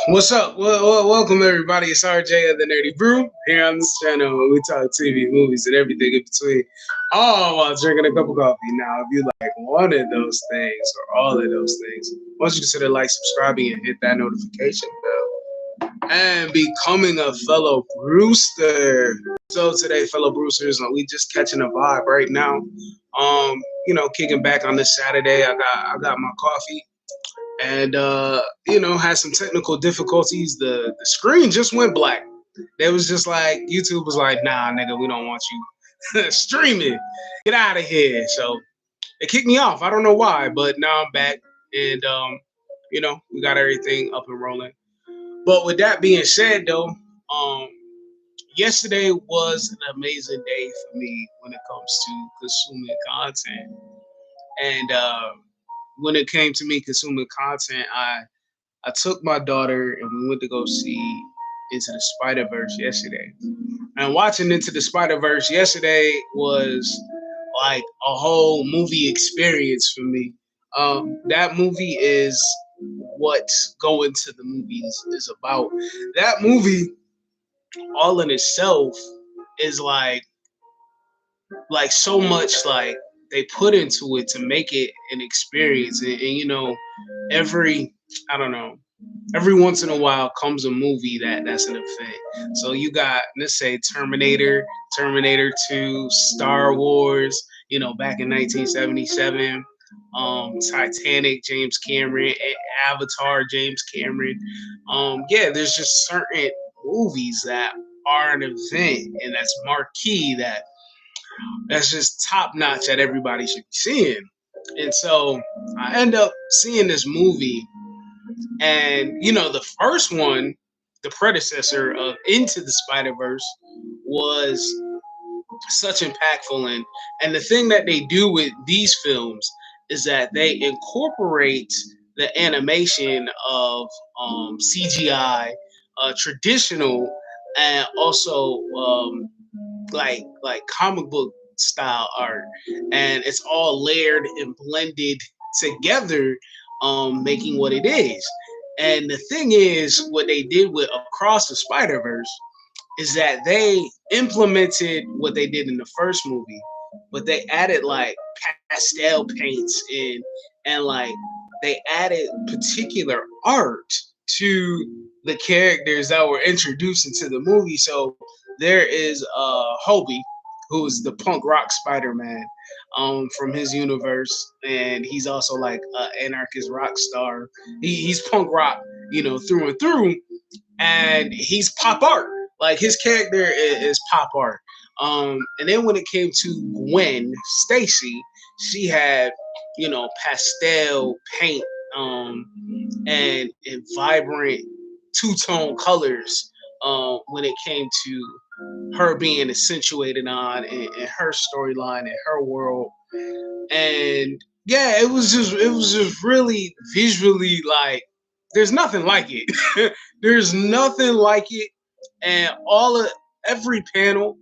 What's up? Welcome everybody. It's RJ of the Nerdy Brew here on this channel where we talk TV, movies, and everything in between. All while drinking a cup of coffee. Now, if you like one of those things or all of those things, why don't you consider like, subscribing, and hit that notification bell, and becoming a fellow Brewster. So today, fellow Brewsters, we just catching a vibe right now. Kicking back on this Saturday. I got my coffee and had some technical difficulties. The screen just went black. They was just like YouTube was like, nah, nigga, we don't want you streaming. Get out of here. So it kicked me off. I don't know why, but now I'm back, and we got everything up and rolling. But with that being said, though, yesterday was an amazing day for me when it comes to consuming content, and when it came to me consuming content, I took my daughter and we went to go see Into the Spider Verse yesterday. And watching Into the Spider Verse yesterday was like a whole movie experience for me. That movie is what going to the movies is about. That movie, all in itself, is like so much like they put into it to make it an experience. And every I don't know every once in a while comes a movie that's an event. So you got, let's say, Terminator 2, Star Wars, back in 1977, Titanic, James Cameron, Avatar, James Cameron. Yeah, there's just certain movies that are an event and that's marquee, that's just top notch that everybody should be seeing. And so I end up seeing this movie, and the first one, the predecessor of Into the Spider Verse, was such impactful. And the thing that they do with these films is that they incorporate the animation of CGI, traditional, and also like comic book style art, and it's all layered and blended together, making what it is. And the thing is, what they did with Across the Spider Verse is that they implemented what they did in the first movie, but they added like pastel paints and like they added particular art to the characters that were introduced into the movie. So there is Hobie, who is the punk rock Spider-Man from his universe, and he's also like an anarchist rock star. He's punk rock, through and through, and he's pop art. Like his character is pop art. And then when it came to Gwen Stacy, she had pastel paint, and vibrant two-tone colors, when it came to her being accentuated on in her storyline and her world. And yeah, it was just really visually like there's nothing like it. There's nothing like it. And all of every panel,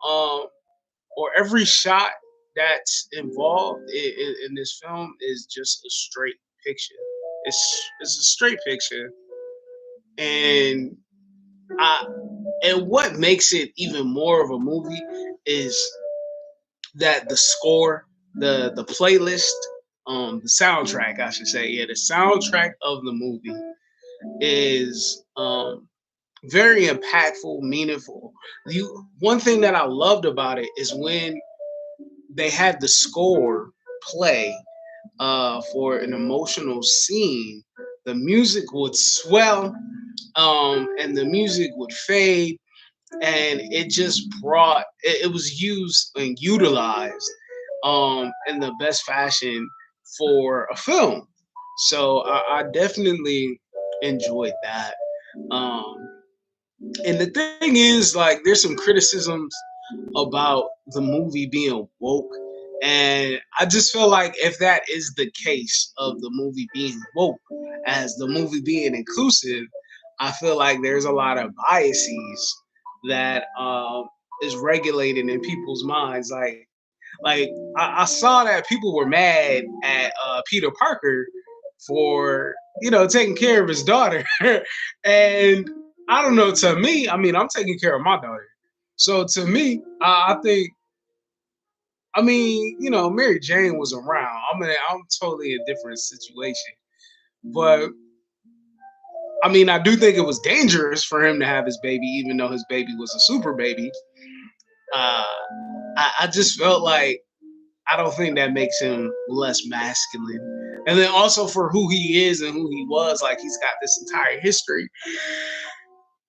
um or every shot that's involved in this film is just a straight picture. It's a straight picture. And I and what makes it even more of a movie is that the score, the playlist, the soundtrack, I should say, yeah, the soundtrack of the movie is very impactful, meaningful. One thing that I loved about it is when they had the score play for an emotional scene, the music would swell, and the music would fade, and it just it was used and utilized in the best fashion for a film. So I definitely enjoyed that. Um, and the thing is, like, there's some criticisms about the movie being woke. And I just feel like if that is the case of the movie being woke, as the movie being inclusive, I feel like there's a lot of biases that is regulated in people's minds. Like I saw that people were mad at Peter Parker for taking care of his daughter. And I don't know, to me, I mean, I'm taking care of my daughter. So to me, I think, I mean, Mary Jane was around. I mean, I'm totally a different situation. But I mean, I do think it was dangerous for him to have his baby, even though his baby was a super baby. Uh, I just felt like I don't think that makes him less masculine. And then also for who he is and who he was, like he's got this entire history,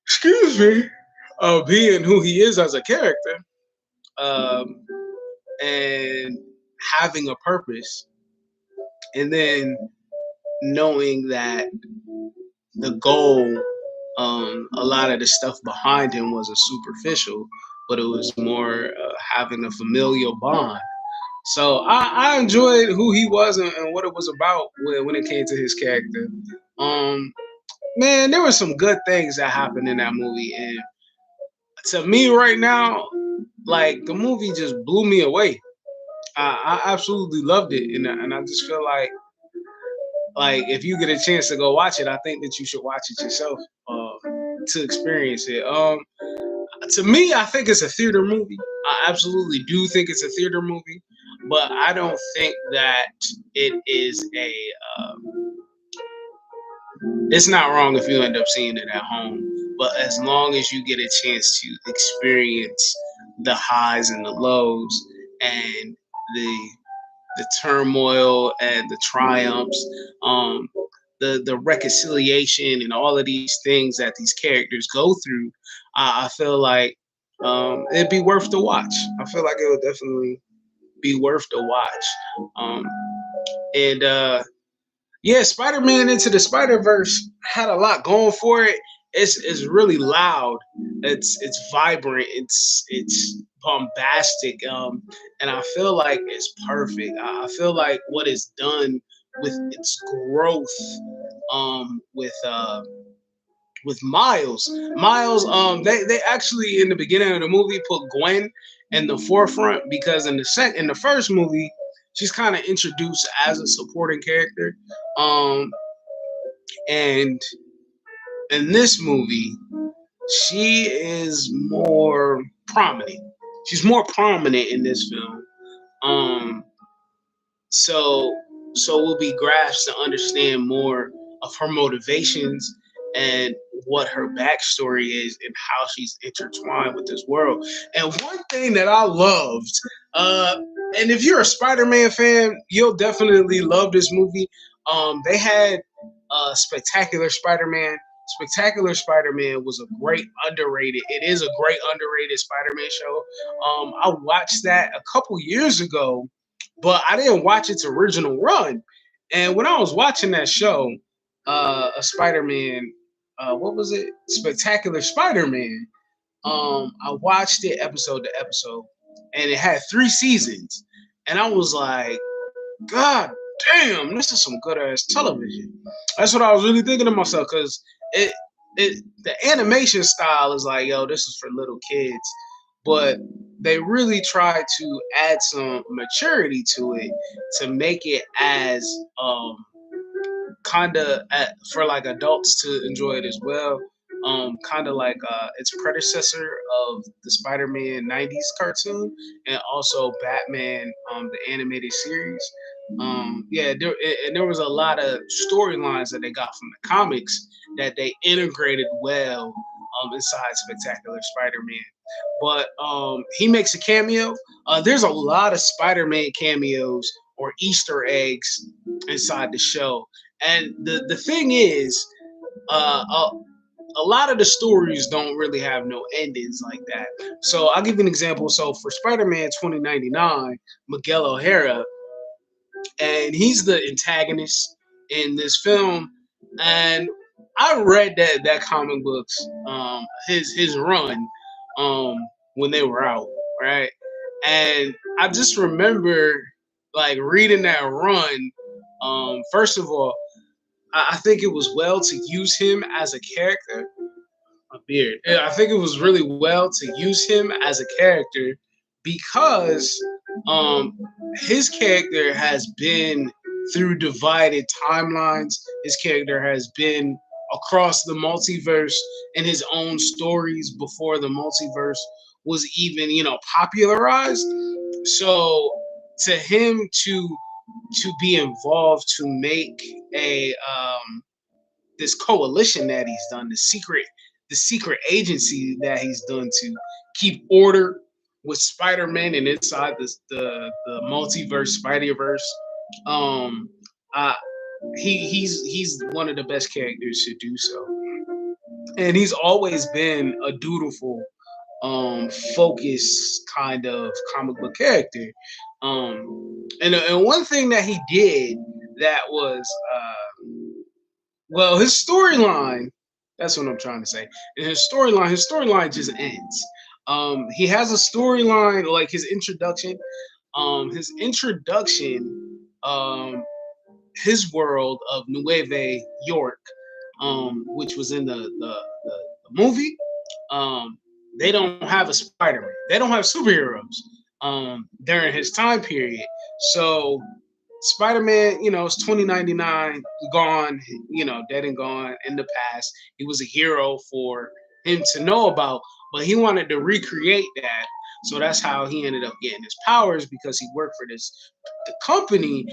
excuse me, of being who he is as a character, um, and having a purpose, and then knowing that the goal, a lot of the stuff behind him wasn't superficial, but it was more having a familial bond. So I enjoyed who he was and what it was about when it came to his character. Um, Man, there were some good things that happened in that movie, and to me right now, like the movie just blew me away. I absolutely loved it, and I just feel like if you get a chance to go watch it, I think that you should watch it yourself to experience it. To me, I think it's a theater movie. I absolutely do think it's a theater movie, but I don't think that it is a. It's not wrong if you end up seeing it at home, but as long as you get a chance to experience the highs and the lows and the the turmoil and the triumphs, um, the reconciliation and all of these things that these characters go through, I feel like it'd be worth the watch. I feel like it would definitely be worth the watch. Um, and Yeah, Spider-Man Into the Spider-Verse had a lot going for it. It's really loud. It's vibrant. It's bombastic. And I feel like it's perfect. I feel like what is done with its growth, with Miles. Miles, they actually in the beginning of the movie put Gwen in the forefront because in the first movie, she's kind of introduced as a supporting character. Um, and in this movie, she is more prominent. She's more prominent in this film. Um, so so we'll be grasped to understand more of her motivations and what her backstory is and how she's intertwined with this world. And one thing that I loved, uh, and if you're a Spider-Man fan, you'll definitely love this movie. They had Spectacular Spider-Man. Spectacular Spider-Man was a great underrated. It is a great underrated Spider-Man show. I watched that a couple years ago, but I didn't watch its original run. And when I was watching that show, a Spider-Man, what was it? Spectacular Spider-Man. I watched it episode to episode, and it had 3 seasons. And I was like, God damn, this is some good ass television. That's what I was really thinking to myself, because it the animation style is like, yo, this is for little kids, but they really try to add some maturity to it to make it as kind of for like adults to enjoy it as well. Kind of like its predecessor of the Spider-Man '90s cartoon, and also Batman, the animated series. Yeah, and there was a lot of storylines that they got from the comics that they integrated well inside Spectacular Spider-Man. But he makes a cameo. There's a lot of Spider-Man cameos or Easter eggs inside the show, and the thing is, a lot of the stories don't really have no endings like that. So I'll give you an example. So for Spider-Man 2099, Miguel O'Hara, and he's the antagonist in this film. And I read that comic books, his run, um, when they were out, right? And I just remember like reading that run. First of all, I think it was well to use him as a character. A beard. Yeah, I think it was really well to use him as a character because um his character has been through divided timelines. His character has been across the multiverse in his own stories before the multiverse was even, popularized. So to him to be involved to make a this coalition that he's done, the secret agency that he's done to keep order with Spider-Man and inside the multiverse, Spider-Verse. Um, uh, he's one of the best characters to do so, and he's always been a dutiful, focused kind of comic book character. And one thing that he did that was well, his storyline. That's what I'm trying to say. And his storyline just ends. He has a storyline like his introduction. His introduction, his world of Nueve York, which was in the movie. Um, they don't have a Spider-Man. They don't have superheroes during his time period. So Spider-Man, is 2099 gone, dead and gone in the past. He was a hero for him to know about, but he wanted to recreate that. So that's how he ended up getting his powers because he worked for the company,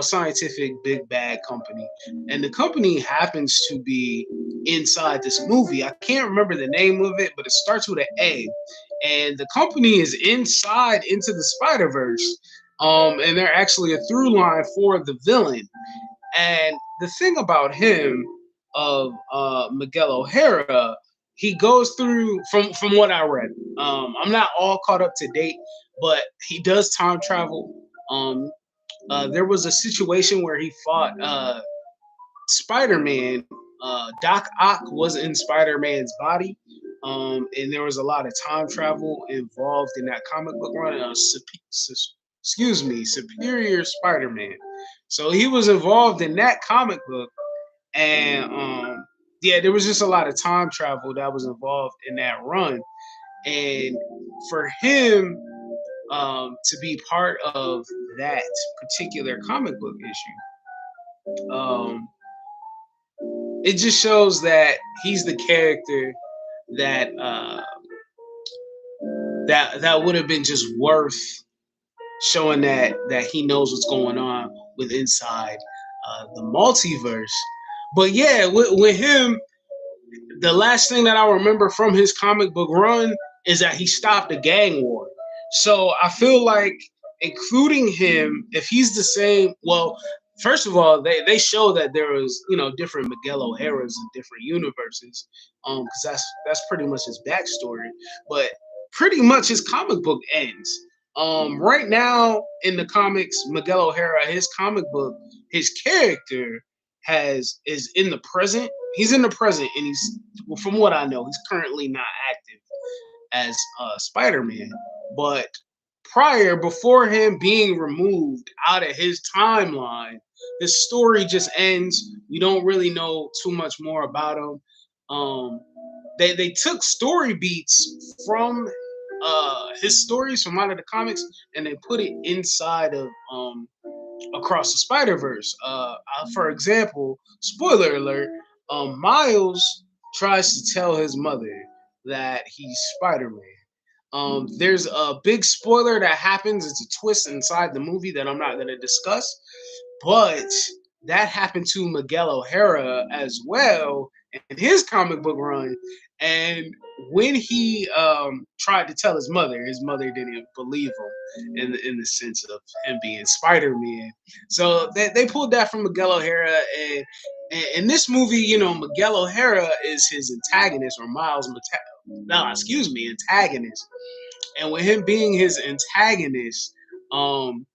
scientific big bad company, and the company happens to be inside this movie. I can't remember the name of it, but it starts with an A, and the company is inside into the Spider Verse, and they're actually a through line for the villain. And the thing about him, of Miguel O'Hara, he goes through from what I read. I'm not all caught up to date, but he does time travel. Um, there was a situation where he fought Spider-Man. Doc Ock was in Spider-Man's body, and there was a lot of time travel involved in that comic book run. Excuse me, Superior Spider-Man. So he was involved in that comic book, and yeah, there was just a lot of time travel that was involved in that run, and for him to be part of that particular comic book issue, it just shows that he's the character that that would have been just worth showing that he knows what's going on with inside the multiverse. But yeah, with him, the last thing that I remember from his comic book run is that he stopped a gang war. So I feel like including him, if he's the same, well, first of all, they show that there was different Miguel O'Haras in different universes, because that's pretty much his backstory. But pretty much his comic book ends. Right now in the comics, Miguel O'Hara, his comic book, his character is in the present. He's in the present, and he's, well, from what I know, he's currently not active as Spider-Man. But before him being removed out of his timeline, his story just ends. We don't really know too much more about him. Um, they took story beats from his stories from out of the comics, and they put it inside of Across the Spider Verse. For example, spoiler alert: Miles tries to tell his mother that he's Spider Man. There's a big spoiler that happens. It's a twist inside the movie that I'm not going to discuss, but that happened to Miguel O'Hara as well in his comic book run. And when he tried to tell his mother didn't believe him in the sense of him being Spider Man. So they pulled that from Miguel O'Hara, and in this movie, Miguel O'Hara is his antagonist, or antagonist. And with him being his antagonist, um,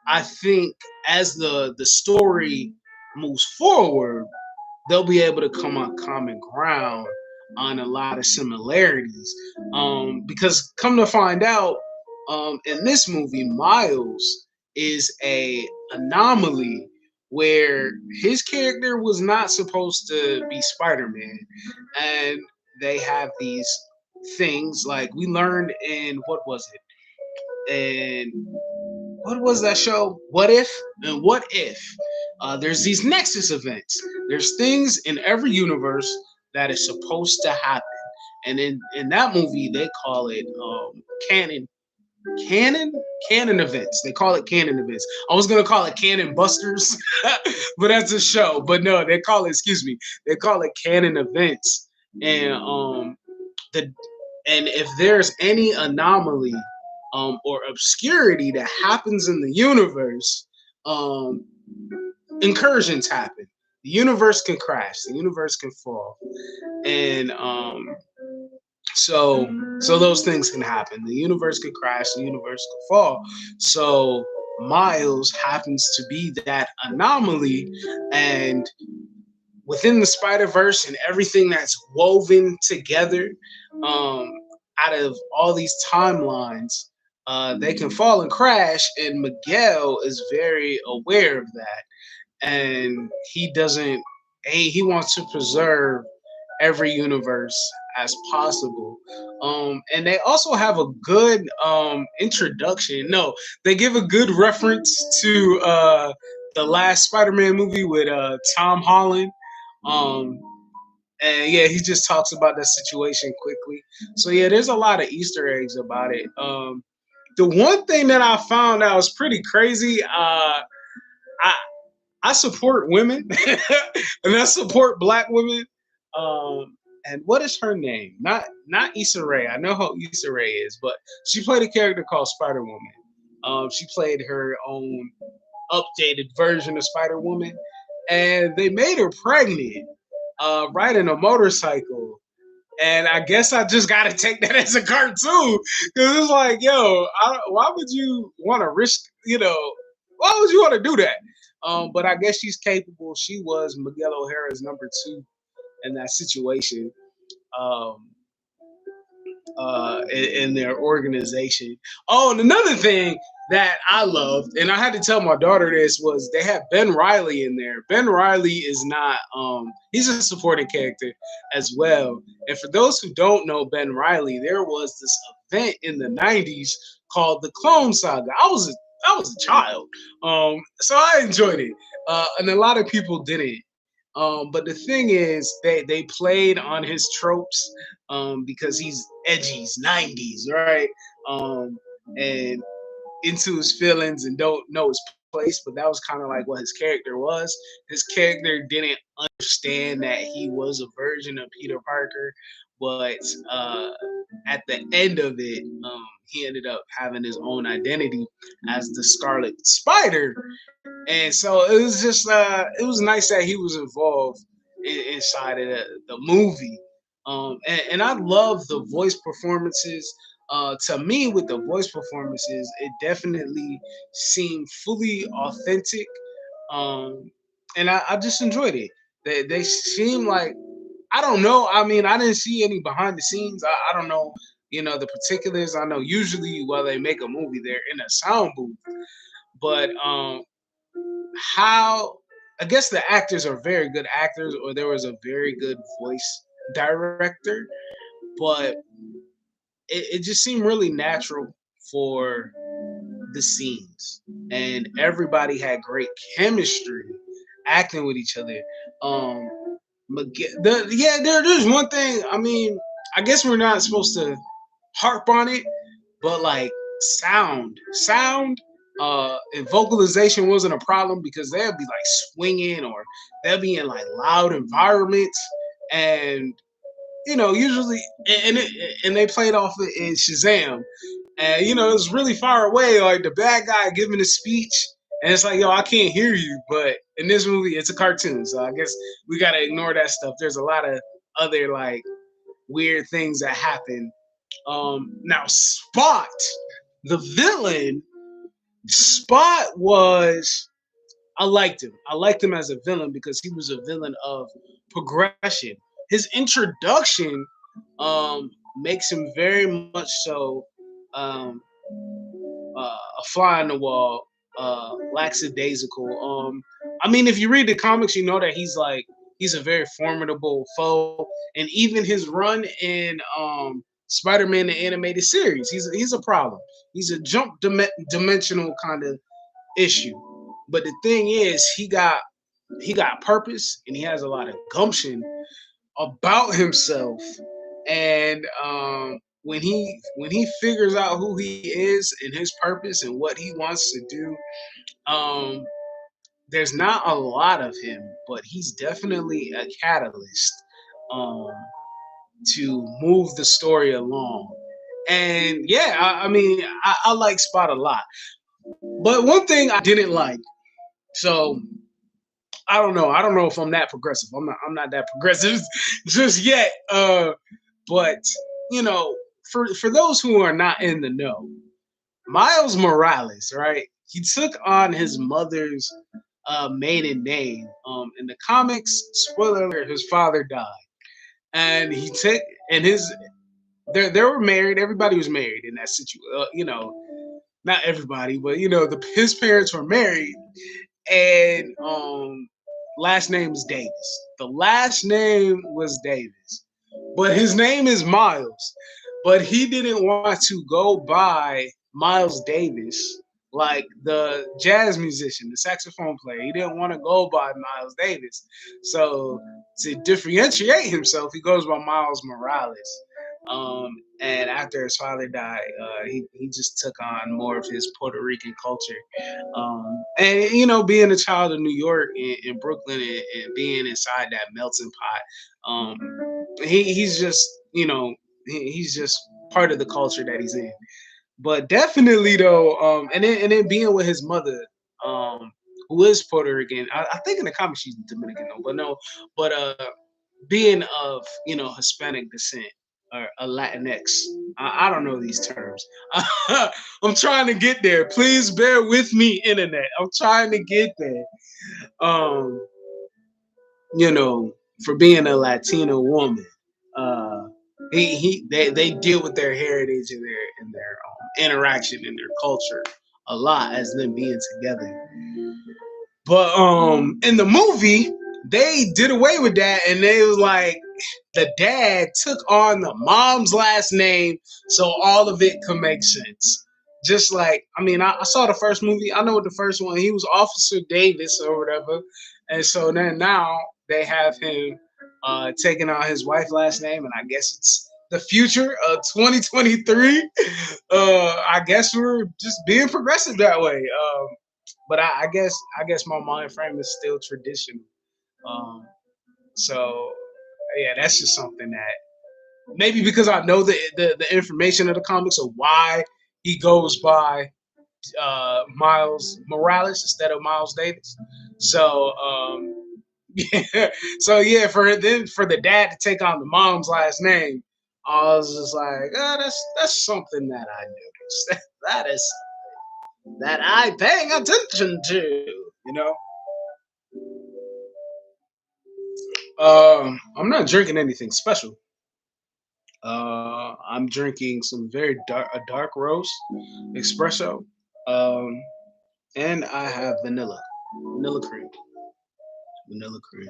I think as the story moves forward, they'll be able to come on common ground on a lot of similarities. Because come to find out, in this movie, Miles is a anomaly where his character was not supposed to be Spider-Man, and they have these things like we learned in what was it? And what was that show? What if? And what if there's these Nexus events? There's things in every universe that is supposed to happen, and in that movie they call it canon canon canon events. They call it canon events. I was gonna call it Canon Busters, but that's a show. But no, they call it. Excuse me. They call it canon events, and the and if there's any anomaly or obscurity that happens in the universe, um, incursions happen. The universe can crash. The universe can fall, and so those things can happen. The universe could crash, the universe could fall. So Miles happens to be that anomaly, and within the Spider Verse and everything that's woven together, um, out of all these timelines, they can fall and crash. And Miguel is very aware of that, and he doesn't. He wants to preserve every universe as possible. And they also have a good introduction. No, they give a good reference to the last Spider-Man movie with Tom Holland. Um, and yeah, he just talks about that situation quickly. So yeah, there's a lot of Easter eggs about it. The one thing that I found out was pretty crazy. I I support women and I support black women. And what is her name? Not Issa Rae. I know who Issa Rae is, but she played a character called Spider Woman. She played her own updated version of Spider Woman, and they made her pregnant, riding a motorcycle. And I guess I just got to take that as a cartoon because it's like, yo, why would you want to risk? Why would you want to do that? But I guess she's capable. She was Miguel O'Hara's number two in that situation. Um, in their organization. Oh, and another thing that I loved, and I had to tell my daughter this, was they had Ben Riley in there. Ben Riley is not he's a supporting character as well. And for those who don't know Ben Riley, there was this event in the 90s called the Clone Saga. I was a child. So I enjoyed it. And a lot of people didn't. But the thing is, they played on his tropes because he's edgy, he's 90s, right? Um, and into his feelings and don't know his place. But that was kind of like what his character was. His character didn't understand that he was a version of Peter Parker, but at the end of it, he ended up having his own identity as the Scarlet Spider, and so it was just it was nice that he was involved inside of the movie. And I love the voice performances. To me, with the voice performances, it definitely seemed fully authentic. Um, and I just enjoyed it. They seem like, I don't know. I mean, I didn't see any behind the scenes. I don't know, the particulars. I know usually while they make a movie, they're in a sound booth, but how I guess the actors are very good actors, or there was a very good voice director, but it just seemed really natural for the scenes, and everybody had great chemistry acting with each other. Um, there's one thing. I mean, I guess we're not supposed to harp on it, but like sound and vocalization wasn't a problem because they'll be like swinging or they'll be in like loud environments, and usually, and they played off it in Shazam, and it's really far away, like the bad guy giving a speech, and it's like, yo, I can't hear you. But in this movie it's a cartoon, so I guess we got to ignore that stuff. There's a lot of other like weird things that happen. Now Spot, the villain, Spot was, I liked him. I liked him as a villain because he was a villain of progression. His introduction makes him very much so um, a fly on the wall, lackadaisical. I mean, if you read the comics, you know that he's a very formidable foe, and even his run in Spider-Man the animated series. He's a problem. He's a dimensional kind of issue. But the thing is, he got purpose and he has a lot of gumption about himself. And when he figures out who he is and his purpose and what he wants to do, um, there's not a lot of him, but he's definitely a catalyst um, to move the story along. And yeah, I mean, I like Spot a lot. But one thing I didn't like, so I don't know. I don't know if I'm that progressive. I'm not that progressive just yet. But you know, for those who are not in the know, Miles Morales, right? He took on his mother's maiden name. In the comics, spoiler alert, his father died, and he took and his they were married. Everybody was married in that situation. Not everybody, but his parents were married, and last name is Davis. The last name was Davis, but his name is Miles. But he didn't want to go by Miles Davis, like the jazz musician, the saxophone player. He didn't want to go by Miles Davis. So to differentiate himself, he goes by Miles Morales. And after his father died, he just took on more of his Puerto Rican culture. And being a child of New York and Brooklyn and being inside that melting pot, he's just he's just part of the culture that he's in. But definitely though, and then being with his mother, who is Puerto Rican. I think in the comics she's Dominican though, but no, but being of Hispanic descent or a Latinx. I don't know these terms. I'm trying to get there. Please bear with me, internet. I'm trying to get there. Um, for being a Latino woman, uh, they deal with their heritage and their interaction and their culture a lot as them being together. But in the movie, they did away with that, and they was like the dad took on the mom's last name, so all of it could make sense. Just like I saw the first movie. I know what the first one. He was Officer Davis or whatever, and so then now they have him taking on his wife's last name, and I guess it's the future of 2023. I guess we're just being progressive that way. But I guess my mind frame is still traditional. Um, so yeah, that's just something that maybe because I know the information of the comics of why he goes by Miles Morales instead of Miles Davis. So yeah, so yeah, for the dad to take on the mom's last name, I was just like, that's something that I noticed. That is that I paying attention to, you know. I'm not drinking anything special. I'm drinking some very dark roast espresso, um, and I have vanilla cream, vanilla cream.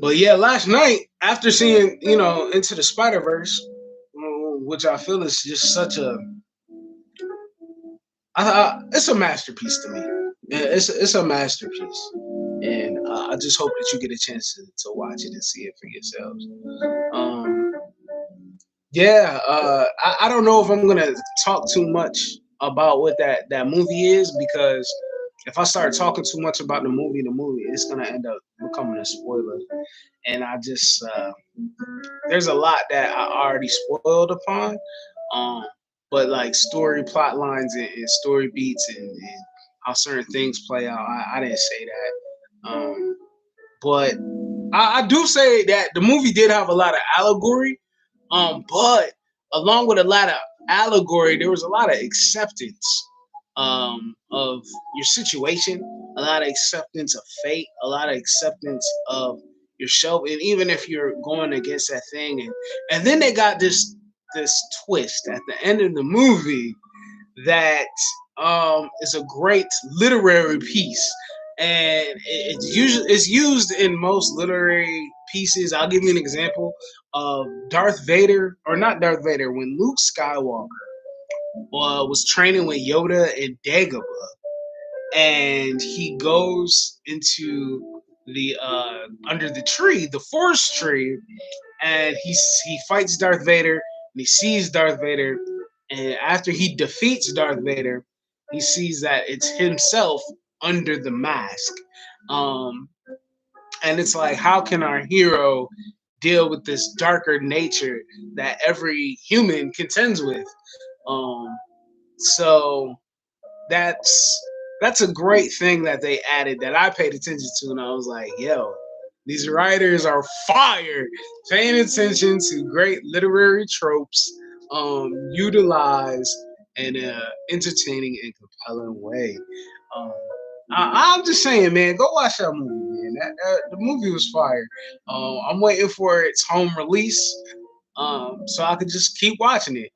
But yeah, last night after seeing Into the Spider Verse, which I feel is just such it's a masterpiece to me. It's a masterpiece, and I just hope that you get a chance to watch it and see it for yourselves. Um, Yeah, I don't know if I'm gonna talk too much about what that movie is because if I start talking too much about the movie, it's gonna end up becoming a spoiler. And I just there's a lot that I already spoiled upon, um, but like story plot lines and story beats and how certain things play out, I didn't say that. But I do say that the movie did have a lot of allegory, but along with a lot of allegory, there was a lot of acceptance of your situation, a lot of acceptance of fate, a lot of acceptance of yourself, and even if you're going against that thing, and then they got this twist at the end of the movie that is a great literary piece, and it's used in most literary pieces. I'll give you an example of Darth Vader, or not Darth Vader, when Luke Skywalker was training with Yoda and Dagobah, and he goes into the under the tree, the forest tree, and he fights Darth Vader, and he sees Darth Vader, and after he defeats Darth Vader, he sees that it's himself under the mask. Um, and it's like, how can our hero deal with this darker nature that every human contends with? Um, so that's a great thing that they added that I paid attention to, and I was like, yo, these writers are fire, paying attention to great literary tropes, utilized in a entertaining and compelling way. Um, I'm just saying, man, go watch that movie, man. The movie was fire. I'm waiting for its home release, so I could just keep watching it.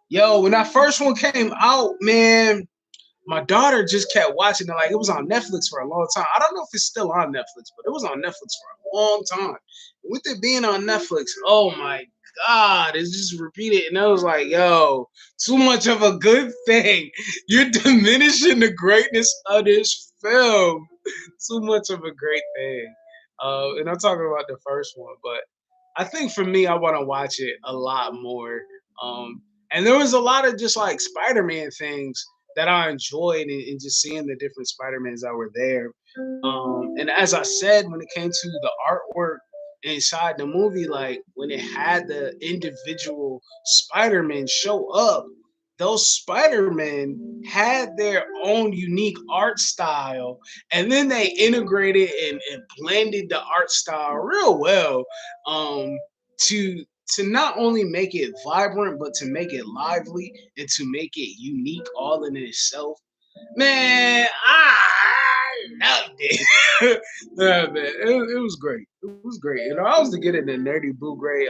Yo, when that first one came out, man, my daughter just kept watching it. Like, it was on Netflix for a long time. I don't know if it's still on Netflix, but it was on Netflix for a long time. With it being on Netflix, oh my God, it's just repeated. And I was like, yo, too much of a good thing. You're diminishing the greatness of this film. Too much of a great thing. And I'm talking about the first one, but I think for me, I want to watch it a lot more. Um, and there was a lot of just like Spider-Man things that I enjoyed in just seeing the different Spider-Mans that were there. And as I said, when it came to the artwork inside the movie, like when it had the individual Spider-Man show up, those Spider-Men had their own unique art style, and then they integrated and blended the art style real well, um, to not only make it vibrant, but to make it lively and to make it unique all in itself. Man, I loved it. Yeah, man, it was great. It was great. You know, I was to get it in Nerdy Boo grade.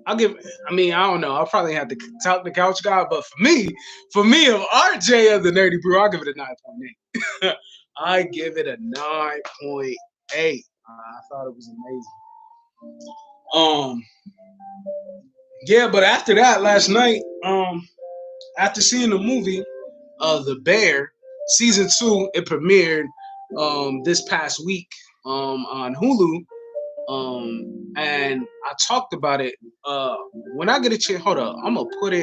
I'll give. I mean, I don't know. I'll probably have to talk the couch guy, but for me, of RJ of the Nerdy Brew, I'll give it a 9.8. I give it a 9.8. I thought it was amazing. Yeah, but after that, last night, after seeing the movie, The Bear, season 2, it premiered this past week on Hulu. And I talked about it. When I get a chance, hold up, I'm going to put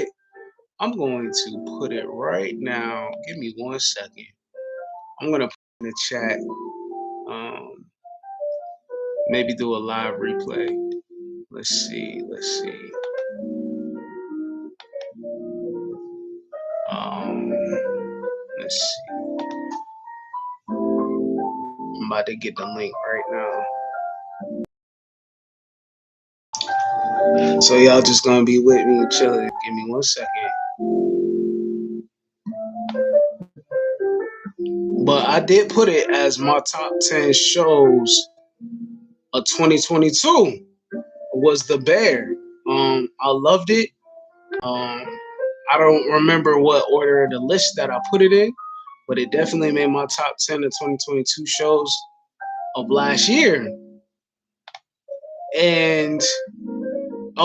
it right now. Give me 1 second. I'm gonna put it in the chat. Um, maybe do a live replay. Let's see. Um, let's see. I'm about to get the link right now. So y'all just gonna be with me and chilling. Give me 1 second. But I did put it as my top 10 shows of 2022 was The Bear. I loved it. Um, I don't remember what order of the list that I put it in, but it definitely made my top 10 of 2022 shows of last year. And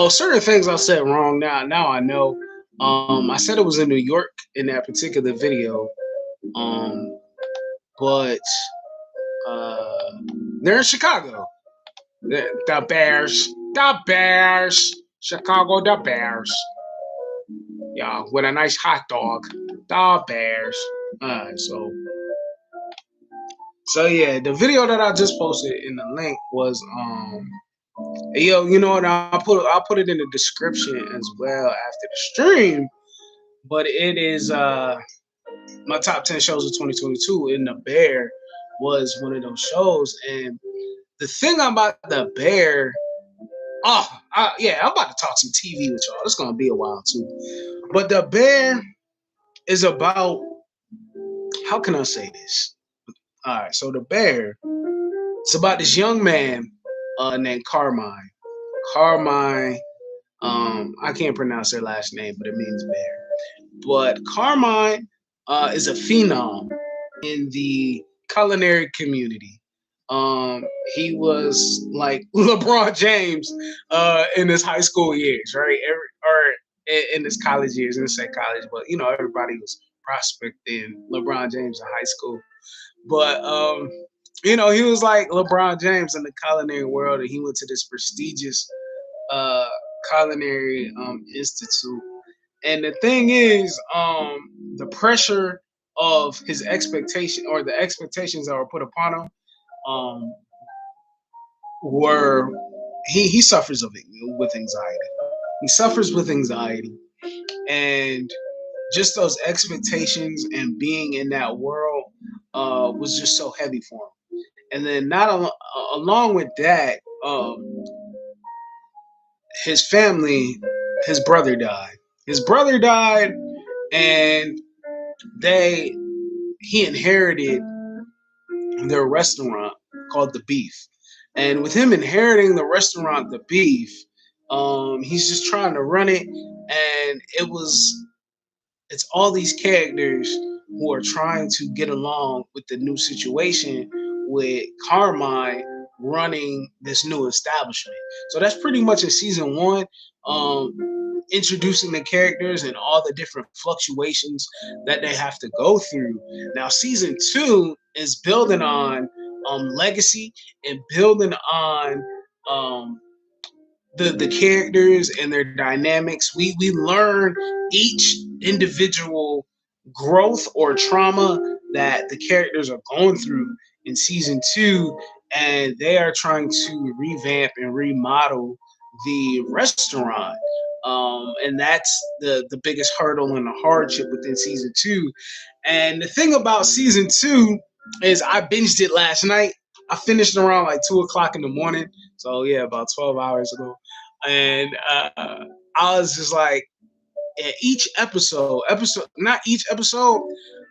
certain things I said wrong now. Now I know. I said it was in New York in that particular video. But they're in Chicago. The Bears, Chicago, the Bears. Yeah, with a nice hot dog. The Bears. So yeah, the video that I just posted in the link was yo, you know what? I'll put it in the description as well after the stream. But it is my top 10 shows of 2022, and The Bear was one of those shows. And the thing about The Bear, yeah, I'm about to talk some TV with y'all. It's gonna be a while too. But The Bear is about, how can I say this? All right, so The Bear, it's about this young man named Carmine. Carmine, I can't pronounce their last name, but it means bear. But Carmine is a phenom in the culinary community. um, he was like LeBron James in his high school years, right? In his college years, in say college, but you know everybody was prospecting LeBron James in high school. But you know, he was like LeBron James in the culinary world, and he went to this prestigious uh, culinary institute. And the thing is, the pressure of his expectation or the expectations that were put upon him um, were he suffers of it with anxiety. He suffers with anxiety, and just those expectations and being in that world was just so heavy for him. And then not along with that, his family, his brother died. His brother died, and they he inherited their restaurant called The Beef. And with him inheriting the restaurant The Beef, he's just trying to run it, and it's all these characters who are trying to get along with the new situation with Carmine running this new establishment. So that's pretty much in season one, introducing the characters and all the different fluctuations that they have to go through. Now, season two is building on legacy and building on um, the characters and their dynamics. We learn each individual growth or trauma that the characters are going through in season two, and they are trying to revamp and remodel the restaurant. And that's the biggest hurdle and the hardship within season two. And the thing about season two is I binged it last night. I finished around like 2 o'clock in the morning. So yeah, about 12 hours ago. And I was just like, at each episode, not each episode,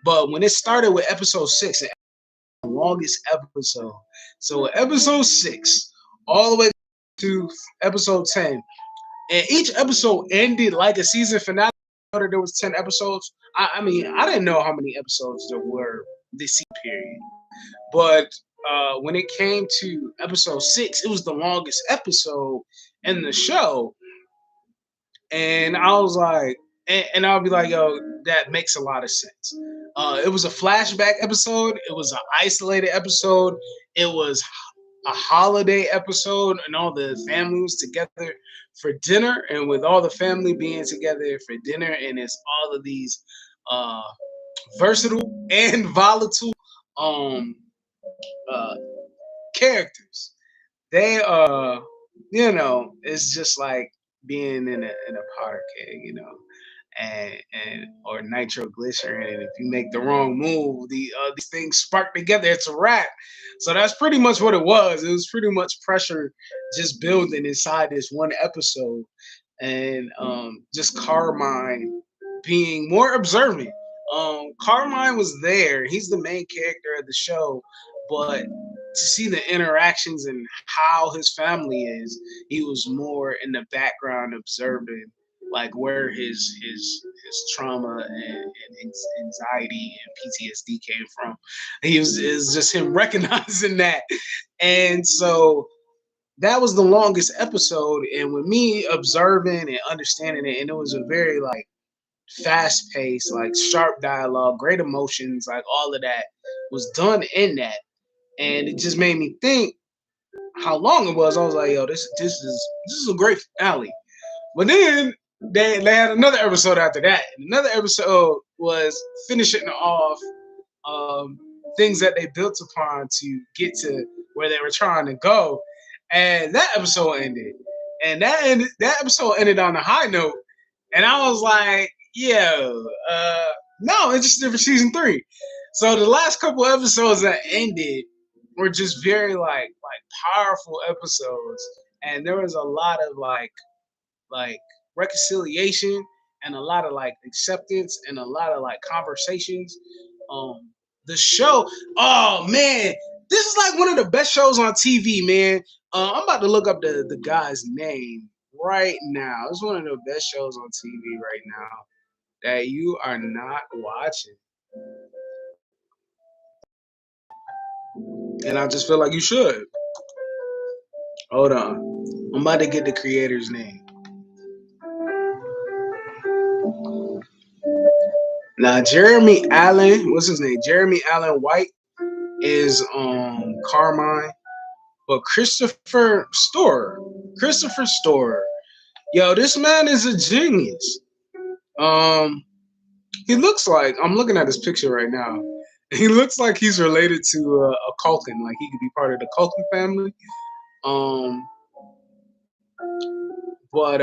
but when it started with episode six, the longest episode. So episode six, all the way to episode 10, and each episode ended like a season finale. There was 10 episodes. I mean, I didn't know how many episodes there were this period, but when it came to episode six, it was the longest episode in the show, and I was like, and I'll be like, yo, that makes a lot of sense. It was a flashback episode. It was an isolated episode. It was a holiday episode, and all the family was together for dinner, and with all the family being together for dinner, and it's all of these uh, versatile and volatile um, uh, characters. They you know, it's just like being in a powder keg, you know, and or nitroglycerin. And if you make the wrong move, these things spark together. It's a wrap. So that's pretty much what it was. It was pretty much pressure just building inside this one episode, and just Carmine being more observant. Carmine was there. He's the main character of the show, but to see the interactions and how his family is, he was more in the background observing like where his trauma and anxiety and PTSD came from. He was is just him recognizing that, and so that was the longest episode. And with me observing and understanding it, and it was a very like fast paced, like sharp dialogue, great emotions, like all of that was done in that, and it just made me think how long it was. I was like, yo, this is a great finale. But then they had another episode after that. And another episode was finishing off um, things that they built upon to get to where they were trying to go. And that episode ended. And that episode ended on a high note. And I was like, yeah, no, it's just for season three. So the last couple episodes that ended were just very like powerful episodes. And there was a lot of like reconciliation and a lot of like acceptance and a lot of like conversations. Um, the show, oh man, this is like one of the best shows on TV, man. I'm about to look up the guy's name right now. It's one of the best shows on TV right now that you are not watching. and I just feel like you should. Hold on, I'm about to get the creator's name. Now, Jeremy Allen, what's his name? Jeremy Allen White is Carmine, but Christopher Storer, yo, this man is a genius. Um, he looks like, I'm looking at his picture right now. He looks like he's related to a Culkin, like he could be part of the Culkin family. Um, but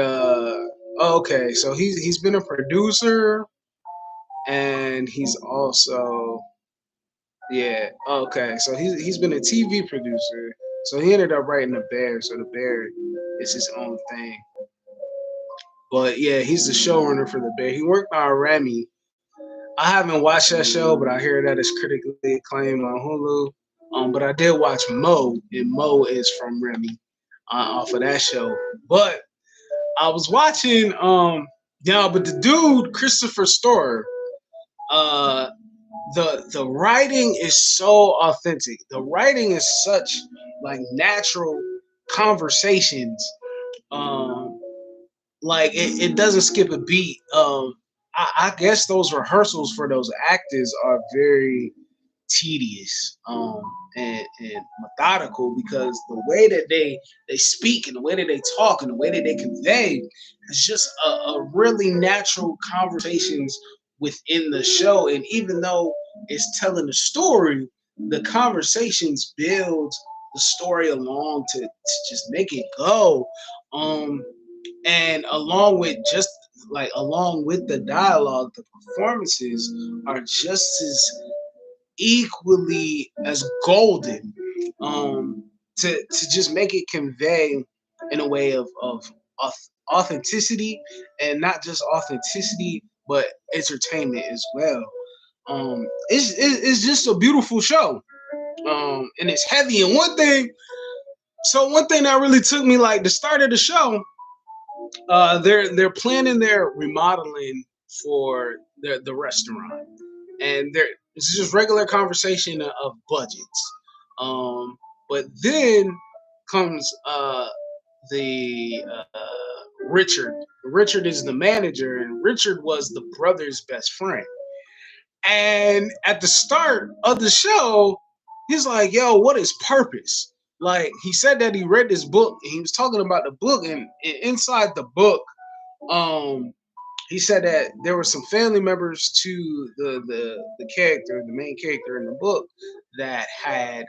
okay, so he's been a producer, and he's also, yeah, okay, so he's been a TV producer. So he ended up writing The Bear. So The Bear is his own thing. But yeah, he's the showrunner for The Bear. He worked on Remy. I haven't watched that show, but I hear that it's critically acclaimed on Hulu. But I did watch Mo, and Mo is from Remy off of that show. But I was watching, yeah, but the dude Christopher Storer, uh, the writing is so authentic. The writing is such like natural conversations. Um, like it doesn't skip a beat. I guess those rehearsals for those actors are very tedious and methodical, because the way that they speak and the way that they talk and the way that they convey is just a really natural conversations within the show. And even though it's telling the story, the conversations build the story along to just make it go. Um, and along with the dialogue, the performances are just as equally as golden, to just make it convey in a way of authenticity, and not just authenticity but entertainment as well. It's just a beautiful show, and it's heavy. And one thing that really took me, like the start of the show, they're planning their remodeling for the restaurant, and there it's just regular conversation of budgets. Um, but then comes the Richard. Richard is the manager, and Richard was the brother's best friend. And at the start of the show, he's like, "Yo, what is purpose?" Like he said that he read this book, and he was talking about the book, and inside the book, um, he said that there were some family members to the character, the main character in the book, that had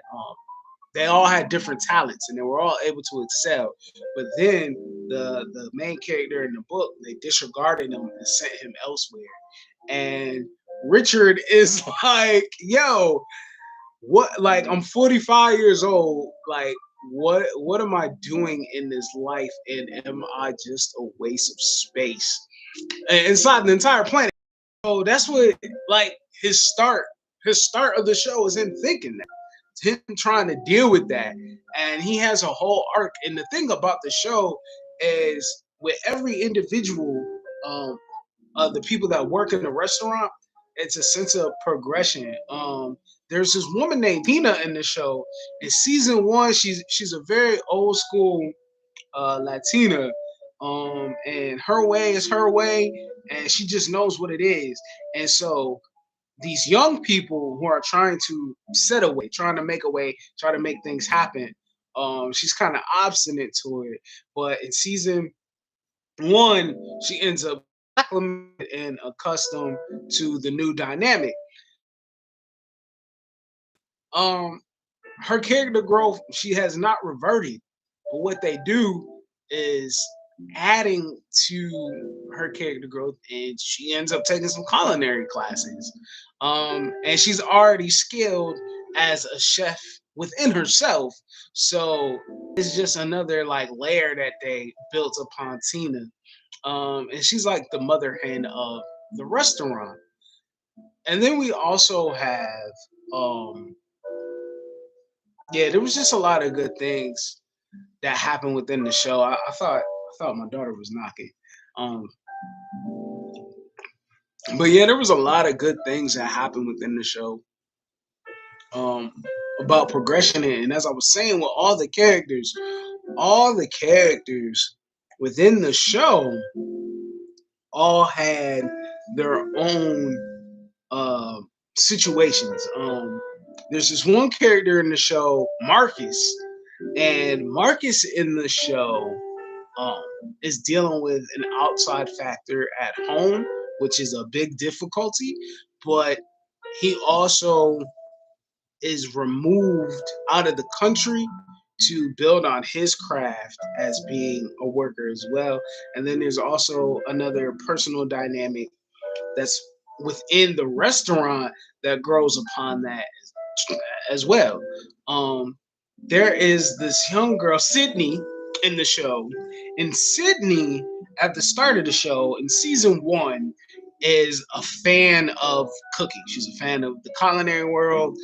they all had different talents, and they were all able to excel. But then the main character in the book, they disregarded him and sent him elsewhere. And Richard is like, "Yo, what? Like, I'm 45 years old. Like, what am I doing in this life? And am I just a waste of space inside the entire planet?" So that's what, like, his start of the show is him thinking that. It's him trying to deal with that. And he has a whole arc. And the thing about the show is, with every individual, um, the people that work in the restaurant, it's a sense of progression. There's this woman named Tina in the show. In season one, she's a very old school Latina, and her way is her way, and she just knows what it is. And so these young people who are trying to set a way, trying to make a way, try to make things happen, she's kind of obstinate to it. But in season one, she ends up acclimated and accustomed to the new dynamic. Um, Her character growth, she has not reverted, but what they do is adding to her character growth, and she ends up taking some culinary classes. And she's already skilled as a chef within herself. So it's just another like layer that they built upon Tina. And she's like the mother hen of the restaurant. And then we also have, um yeah, there was just a lot of good things that happened within the show. I thought my daughter was knocking. Um, but yeah, there was a lot of good things that happened within the show. Um, about progression. And as I was saying, with all the characters within the show all had their own uh, situations. There's this one character in the show, Marcus, and Marcus in the show um, is dealing with an outside factor at home, which is a big difficulty. But he also is removed out of the country to build on his craft as being a worker as well. And then there's also another personal dynamic that's within the restaurant that grows upon that as well. Um, there is this young girl, Sydney, in the show, and Sydney at the start of the show in season one is a fan of cooking. She's a fan of the culinary world.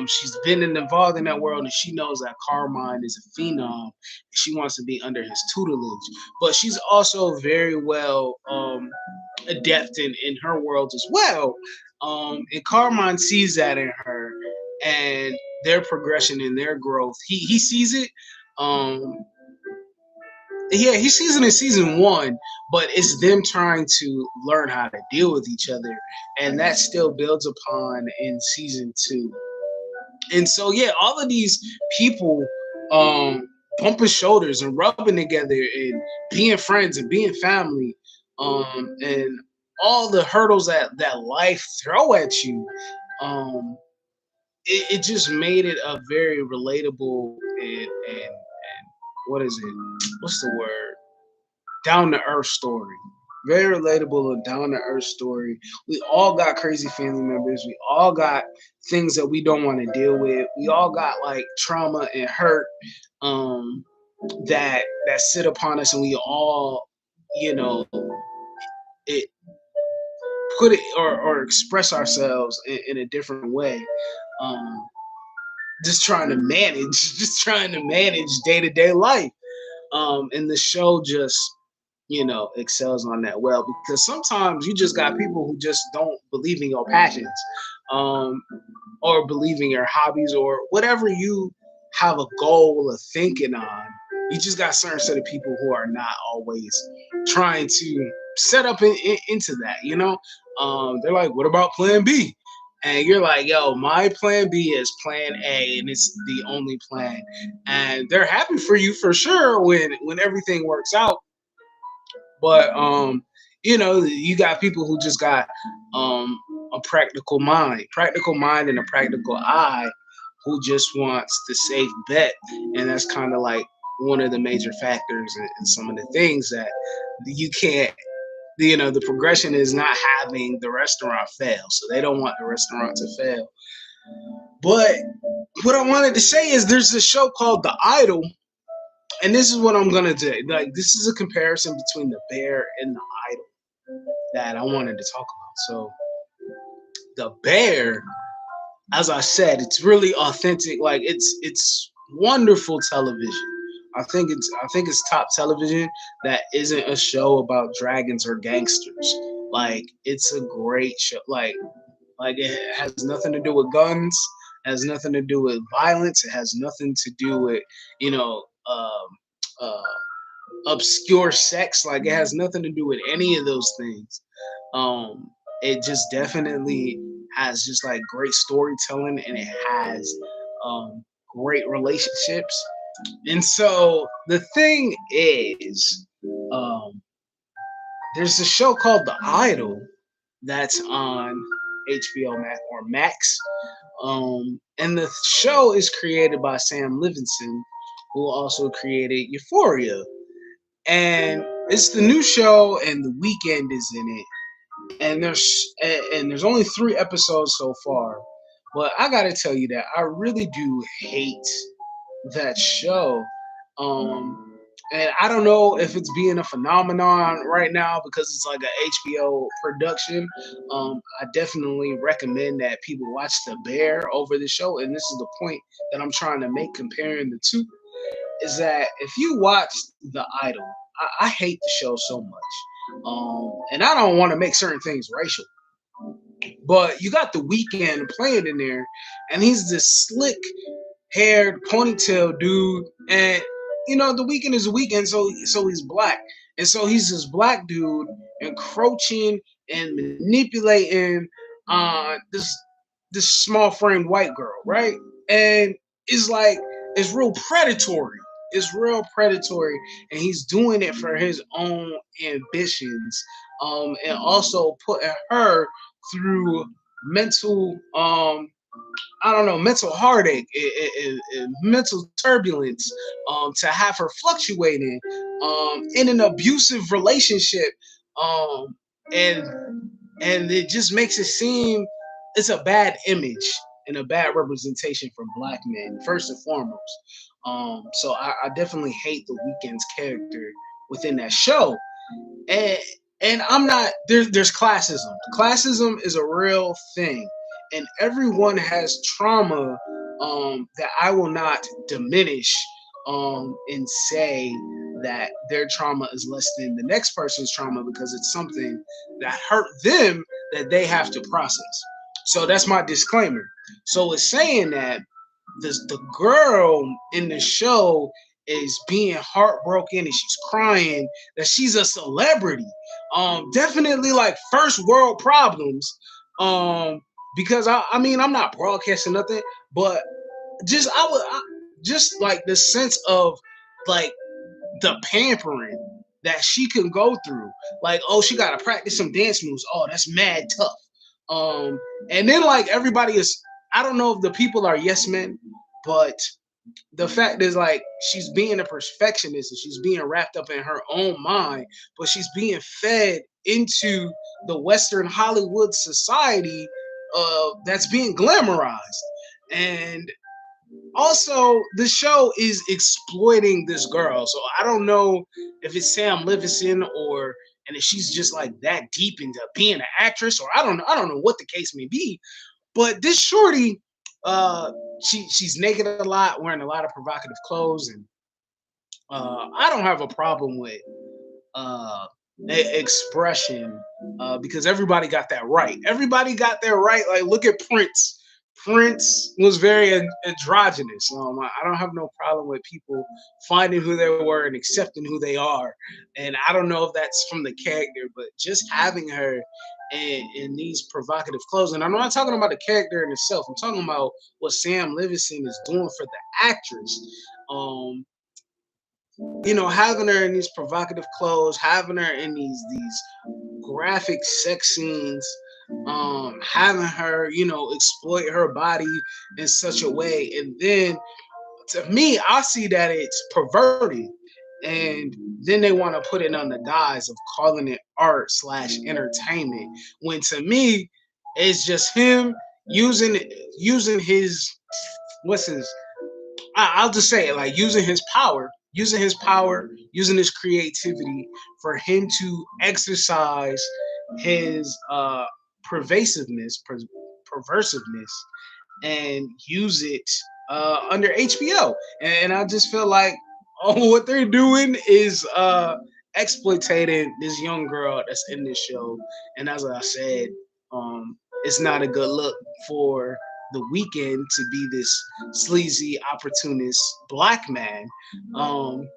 She's been involved in that world, and she knows that Carmine is a phenom. She wants to be under his tutelage, but she's also very well adept in her world as well. And Carmine sees that in her, and their progression and their growth. He sees it. Um, yeah, he sees it in season one, but it's them trying to learn how to deal with each other, and that still builds upon in season two. And so, yeah, all of these people bumping shoulders and rubbing together and being friends and being family, and all the hurdles that life throw at you, um, it just made it a very relatable and what is it? What's the word? Down to earth story. Very relatable and down to earth story. We all got crazy family members. We all got things that we don't want to deal with. We all got like trauma and hurt um, that sit upon us, and we all, you know, it put it or express ourselves in a different way. Um, just trying to manage, just trying to manage day to day life. And the show just excels on that well, because sometimes you just got people who just don't believe in your passions, um, or believe in your hobbies or whatever you have a goal of thinking on. You just got certain set of people who are not always trying to set up into that. They're like, what about plan B? And you're like, yo, my plan B is plan A, and it's the only plan. And they're happy for you for sure when everything works out. But you got people who just got um a practical mind and a practical eye, who just wants the safe bet. And that's kind of like one of the major factors in some of the things that you can't, the progression is not having the restaurant fail. So they don't want the restaurant to fail. But what I wanted to say is there's a show called The Idol, and this is what I'm gonna do. Like, this is a comparison between The Bear and The Idol that I wanted to talk about. So The Bear, as I said, it's really authentic. Like, it's wonderful television. I think it's top television that isn't a show about dragons or gangsters. Like, it's a great show. Like it has nothing to do with guns, has nothing to do with violence, it has nothing to do with, you know, uh, obscure sex. Like, it has nothing to do with any of those things. It just definitely has just like great storytelling, and it has great relationships. And so the thing is, um, there's a show called The Idol that's on HBO Max or Max. And the show is created by Sam Levinson, who also created Euphoria. And it's the new show, and The Weekend is in it. And there's only 3 episodes so far. But I gotta tell you that I really do hate that show. Um, and I don't know if it's being a phenomenon right now because it's like a HBO production. I definitely recommend that people watch The Bear over the show. And this is the point that I'm trying to make comparing the two, is that if you watch The Idol, I hate the show so much. And I don't want to make certain things racial, But you got the Weeknd playing in there, and he's this slick haired ponytail dude, and the Weeknd is a Weeknd, so he's black, and so he's this black dude encroaching and manipulating this small framed white girl, right? And it's like it's real predatory. It's real predatory, and he's doing it for his own ambitions, and also putting her through mental I don't know, mental heartache and mental turbulence, to have her fluctuating in an abusive relationship, um, and it just makes it seem it's a bad image and a bad representation for black men first and foremost. So I definitely hate the Weeknd's character within that show, and I'm not there's classism. Classism is a real thing, and everyone has trauma, that I will not diminish, and say that their trauma is less than the next person's trauma because it's something that hurt them that they have to process. So that's my disclaimer. So it's saying that the girl in the show is being heartbroken and she's crying that she's a celebrity. Definitely like first world problems. Because I mean I'm not broadcasting nothing, but just like the sense of like the pampering that she can go through. Like, oh, she gotta practice some dance moves. Oh, that's mad tough. Um, and then like everybody is, I don't know if the people are yes men, but the fact is like she's being a perfectionist and she's being wrapped up in her own mind, but she's being fed into the Western Hollywood society, that's being glamorized. And also the show is exploiting this girl. So I don't know if it's Sam Levinson or and if she's just like that deep into being an actress, or I don't know what the case may be. But this shorty, uh, she's naked a lot, wearing a lot of provocative clothes, and I don't have a problem with uh expression, because everybody got that right. Everybody got their right. Like look at Prince. Prince was very androgynous. I don't have no problem with people finding who they were and accepting who they are. And I don't know if that's from the character, but just having her in these provocative clothes. And I'm not talking about the character in itself. I'm talking about what Sam Levinson is doing for the actress. Um, having her in these provocative clothes, having her in these graphic sex scenes, having her, exploit her body in such a way, and then to me, I see that it's perverted, and then they want to put it on the guise of calling it art slash entertainment. When to me, it's just him using using his what's his I'll just say it like using his creativity for him to exercise his pervasiveness, perversiveness, and use it under HBO. And I just feel like what they're doing is exploitating this young girl that's in this show. And as I said, it's not a good look for the Weeknd to be this sleazy, opportunist black man, um,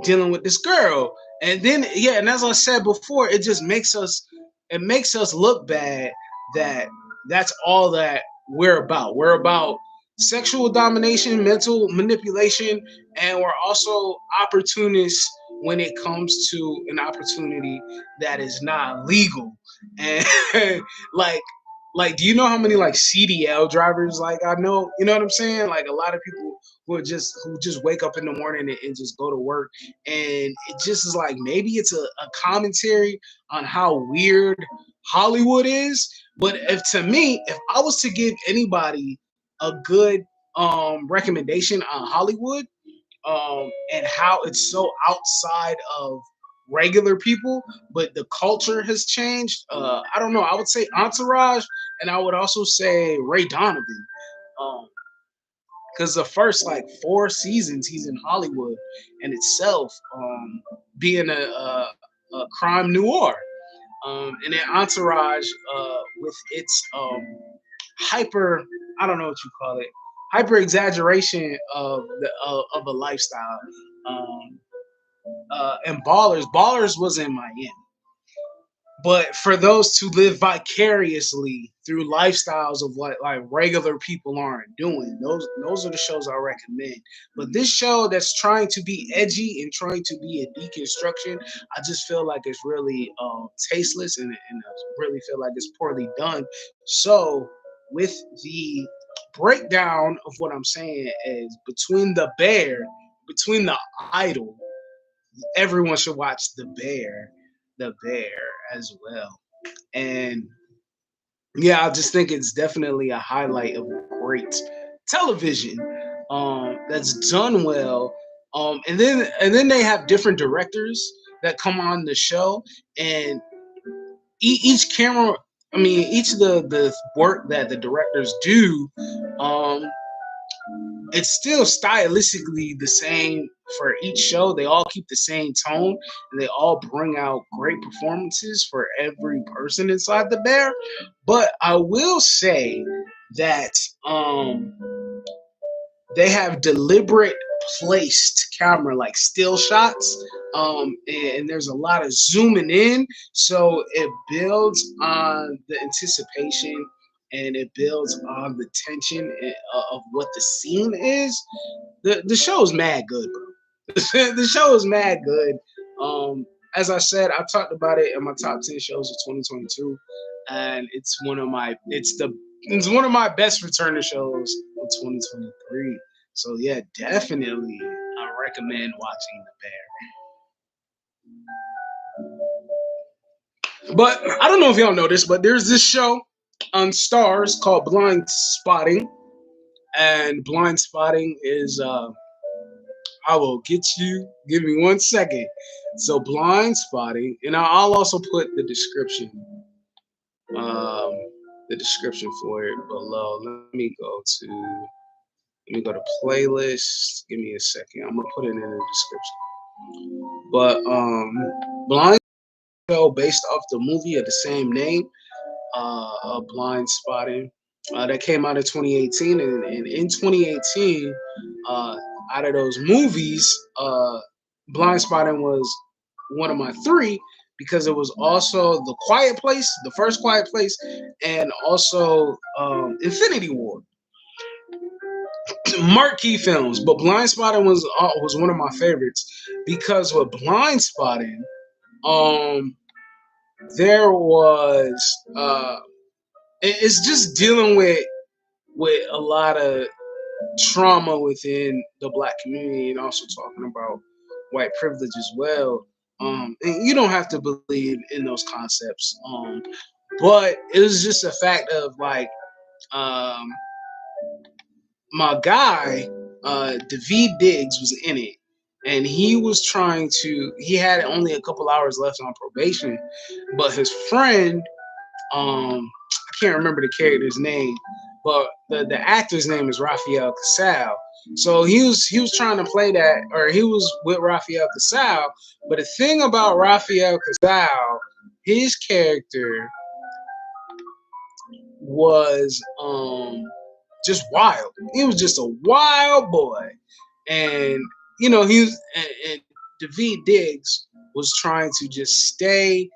dealing with this girl. And then yeah, and as I said before, it makes us look bad that that's all that we're about. We're about sexual domination, mental manipulation, and we're also opportunists when it comes to an opportunity that is not legal. And like do you know how many like CDL drivers like I know, you know what I'm saying? Like a lot of people who just wake up in the morning and just go to work, and it just is like maybe it's a commentary on how weird Hollywood is. But if to me, if I was to give anybody a good recommendation on Hollywood, and how it's so outside of regular people, but the culture has changed. I don't know. I would say Entourage, and I would also say Ray Donovan, because the first like 4 seasons he's in Hollywood in itself, being a crime noir. And then Entourage, with its hyper, I don't know what you call it, hyper exaggeration of a lifestyle. Um, and Ballers was in Miami. But for those to live vicariously through lifestyles of what like regular people aren't doing, those are the shows I recommend. But this show that's trying to be edgy and trying to be a deconstruction, I just feel like it's really tasteless, and I really feel like it's poorly done. So with the breakdown of what I'm saying is between the Idol, everyone should watch the Bear as well. And yeah, I just think it's definitely a highlight of great television that's done well. And then they have different directors that come on the show, and each camera, I mean, each of the work that the directors do, um, it's still stylistically the same for each show. They all keep the same tone, and they all bring out great performances for every person inside the Bear. But I will say that they have deliberate placed camera, like still shots, and there's a lot of zooming in, so it builds on the anticipation, and it builds on the tension of what the scene is. The show is mad good, bro. The show is mad good. Um, as I said, I talked about it in my top 10 shows of 2022, and it's one of my best returner shows of 2023. So yeah, definitely I recommend watching The Bear. But I don't know if y'all know this, but there's this show on Stars called Blind Spotting, and Blind Spotting is I will get you. Give me 1 second. So Blind Spotting, and I'll also put um, the description for it below. Let me go to playlist. Give me a second. I'm gonna put it in the description. But Blind show based off the movie of the same name, Blind Spotting, that came out in 2018, and in 2018, uh, out of those movies, Blind Spotting was one of my three because it was also The Quiet Place, the first Quiet Place, and also Infinity War. Marquee films, but Blind Spotting was one of my favorites because with Blind Spotting, um, there was it's just dealing with a lot of trauma within the black community, and also talking about white privilege as well. And you don't have to believe in those concepts, but it was just a fact of like, um, my guy, David Diggs, was in it, and he was trying to. He had only a couple hours left on probation, but his friend, I can't remember the character's name, but the actor's name is Rafael Casal. So he was trying to play that, or he was with Rafael Casal. But the thing about Rafael Casal, his character was just wild. He was just a wild boy, and he was, and David Diggs was trying to just stay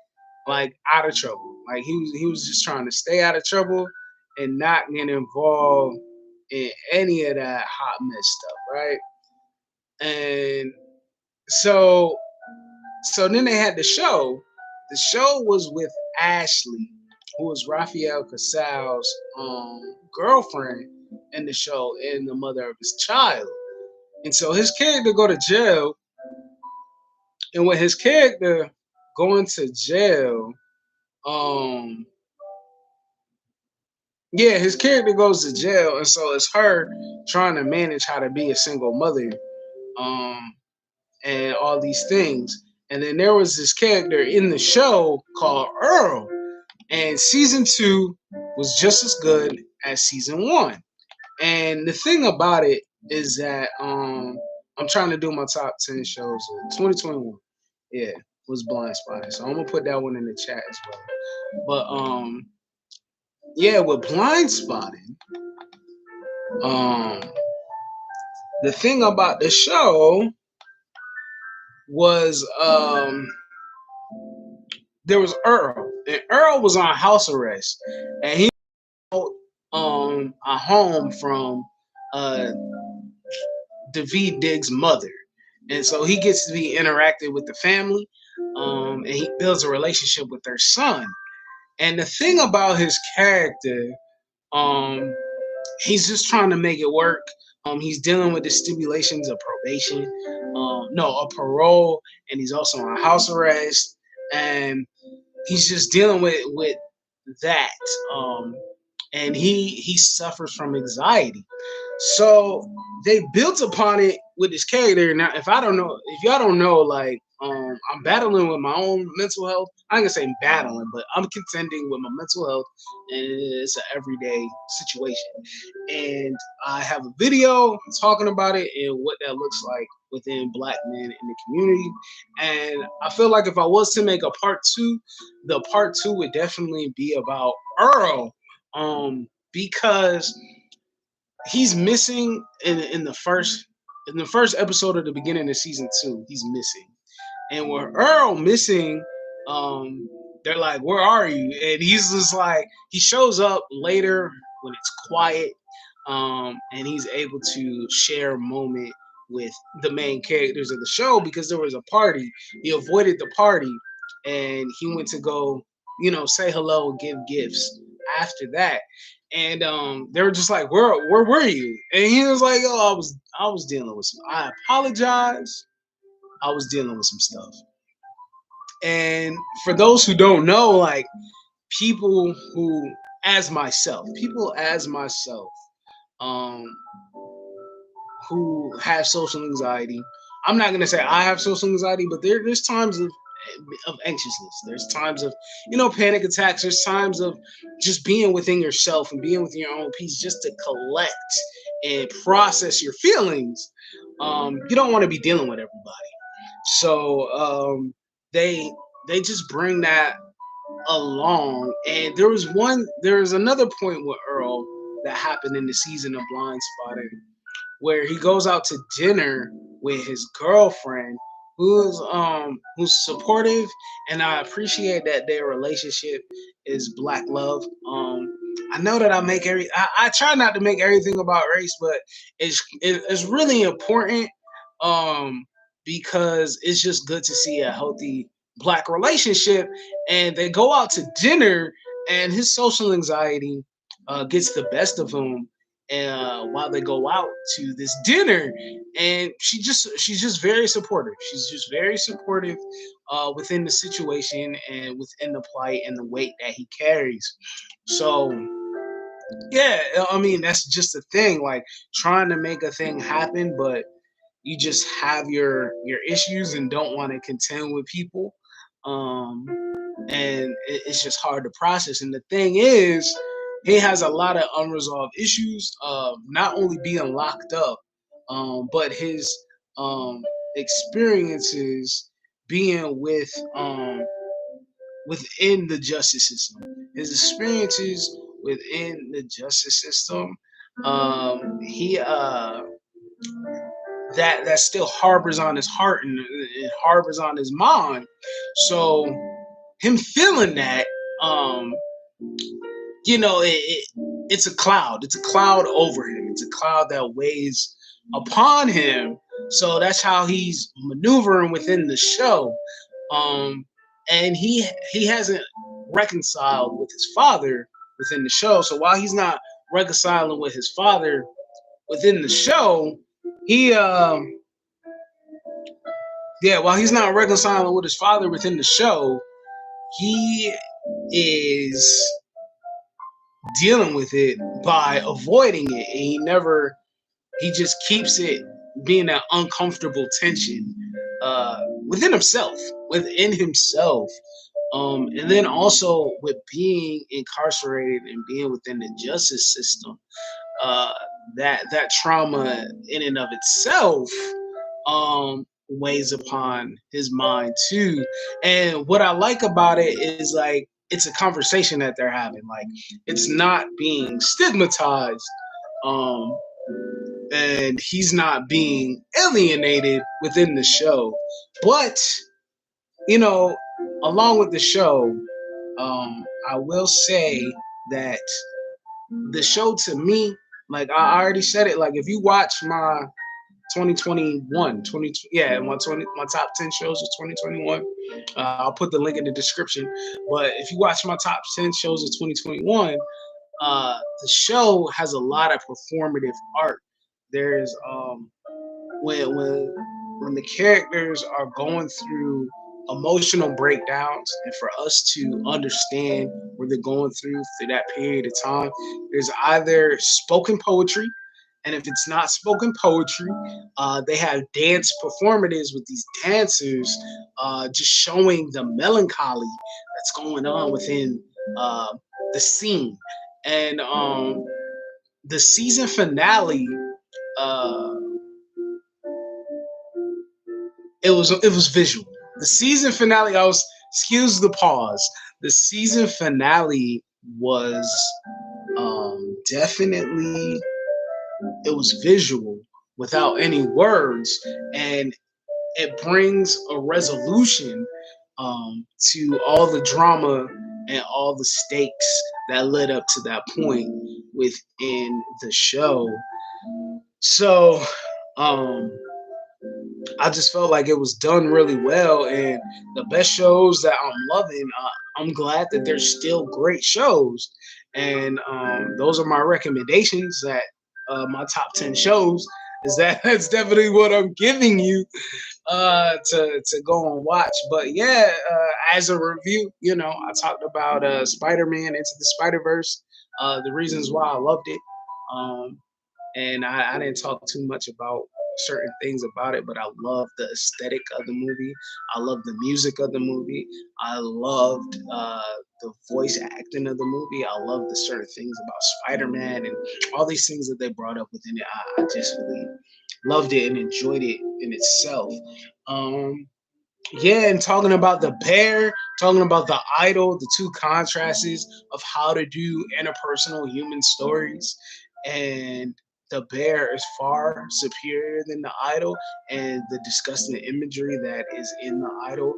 like out of trouble. Like he was just trying to stay out of trouble and not get involved in any of that hot mess stuff, right? And so so then they had the show. The show was with Ashley, who was Rafael Casal's girlfriend in the show and the mother of his child. And so his character go to jail, and with his character going to jail, um, yeah, his character goes to jail, and so it's her trying to manage how to be a single mother, um, and all these things. And then there was this character in the show called Earl, and season two was just as good as season one. And the thing about it is that I'm trying to do my top 10 shows of 2021. Yeah. was Blind Spotting. So I'm gonna put that one in the chat as well. But yeah, with Blind Spotting, um, the thing about the show was there was Earl, and Earl was on house arrest, and he a home from uh Daveed Diggs' mother, and so he gets to be interacted with the family, and he builds a relationship with their son. And the thing about his character, um, he's just trying to make it work. He's dealing with the stipulations of probation, no, a parole, and he's also on house arrest, and he's just dealing with that. Um, and he suffers from anxiety. So they built upon it with his character. Now, if y'all don't know, like, I'm battling with my own mental health. I ain't gonna say battling, but I'm contending with my mental health, and it's an everyday situation. And I have a video talking about it and what that looks like within Black men in the community. And I feel like if I was to make a part two, the part two would definitely be about Earl, because he's missing in the first episode of the beginning of season two. He's missing, and with Earl missing, um, they're like, "Where are you?" And he's just like, he shows up later when it's quiet, and he's able to share a moment with the main characters of the show because there was a party. He avoided the party, and he went to go, say hello, give gifts after that. And they were just like, where were you? And he was like, "Oh, I was dealing with some. I apologize. I was dealing with some stuff." And for those who don't know, like, people who, people as myself, um, who have social anxiety. I'm not gonna say I have social anxiety, but there's times of anxiousness. There's times of panic attacks. There's times of just being within yourself and being within your own peace, just to collect and process your feelings. You don't want to be dealing with everybody, so they they just bring that along. And there was another point with Earl that happened in the season of Blind Spotting where he goes out to dinner with his girlfriend who's supportive, and I appreciate that their relationship is Black love. I know that I try not to make everything about race, but it's really important, um because it's just good to see a healthy Black relationship. And they go out to dinner, and his social anxiety gets the best of him, while they go out to this dinner. And she's just very supportive. She's just very supportive within the situation and within the plight and the weight that he carries. So yeah, I mean, that's just a thing, like, trying to make a thing happen, but you just have your issues and don't want to contend with people, um and it's just hard to process. And the thing is, he has a lot of unresolved issues, not only being locked up, but his um experiences being within the justice system. His experiences within the justice system, he that still harbors on his heart, and it harbors on his mind. So him feeling that, um, it's a cloud. It's a cloud over him. It's a cloud that weighs upon him. So that's how he's maneuvering within the show. Um, and he hasn't reconciled with his father within the show. So while he's not reconciling with his father within the show, he while he's not reconciling with his father within the show, he is dealing with it by avoiding it. And he just keeps it being that uncomfortable tension within himself, and then also with being incarcerated and being within the justice system, uh, that trauma in and of itself, weighs upon his mind too. And what I like about it is like it's a conversation that they're having. Like it's not being stigmatized. Um, and he's not being alienated within the show. But, you know, along with the show, I will say that the show to me, like I already said it, like if you watch my 2021, 20, yeah, my top 10 shows of 2021, I'll put the link in the description. But if you watch my top 10 shows of 2021, the show has a lot of performative art. There's when when when the characters are going through emotional breakdowns, and for us to understand what they're going through that period of time, there's either spoken poetry, and if it's not spoken poetry, they have dance performatives with these dancers, just showing the melancholy that's going on within uh, the scene. And the season finale, uh, it was visual. The season finale, I was excuse the pause. The season finale was definitely, it was visual without any words, and it brings a resolution to all the drama and all the stakes that led up to that point within the show. So um, I just felt like it was done really well, and the best shows that I'm loving. I'm glad that there's still great shows, and those are my recommendations. That my top 10 shows is that that's definitely what I'm giving you to go and watch. But yeah, as a review, I talked about Spider-Man Into the Spider-Verse, the reasons why I loved it. Um, and I didn't talk too much about certain things about it, but I love the aesthetic of the movie. I love the music of the movie. I loved the voice acting of the movie. I love the certain things about Spider-Man and all these things that they brought up within it. I just really loved it and enjoyed it in itself. Um, yeah, and talking about the bear, talking about the idol, the two contrasts of how to do interpersonal human stories, and the bear is far superior than the idol, and the disgusting imagery that is in the idol.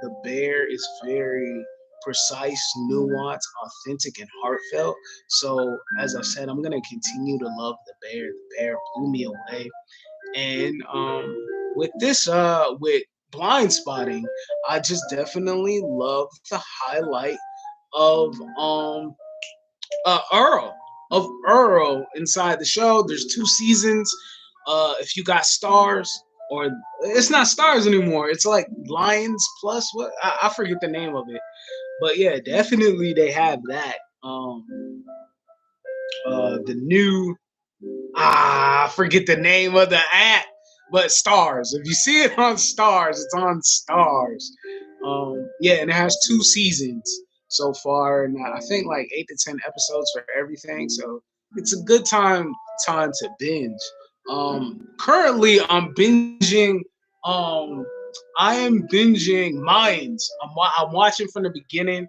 The bear is very precise, nuanced, authentic, and heartfelt. So, as I said, I'm gonna continue to love the bear. The bear blew me away, and with this, with blind spotting, I just definitely love the highlight of Earl inside the show. There's 2 seasons. If you got stars, or it's not stars anymore, it's like Lions Plus. What I forget the name of it, but yeah, definitely they have that. The new I forget the name of the app, but Stars. If you see it on Stars, it's on Stars. Yeah, and it has 2 seasons so far, and I think like 8 to 10 episodes for everything. So it's a good time to binge. Currently, I'm binging. Um, I am binging Minds. I'm watching from the beginning.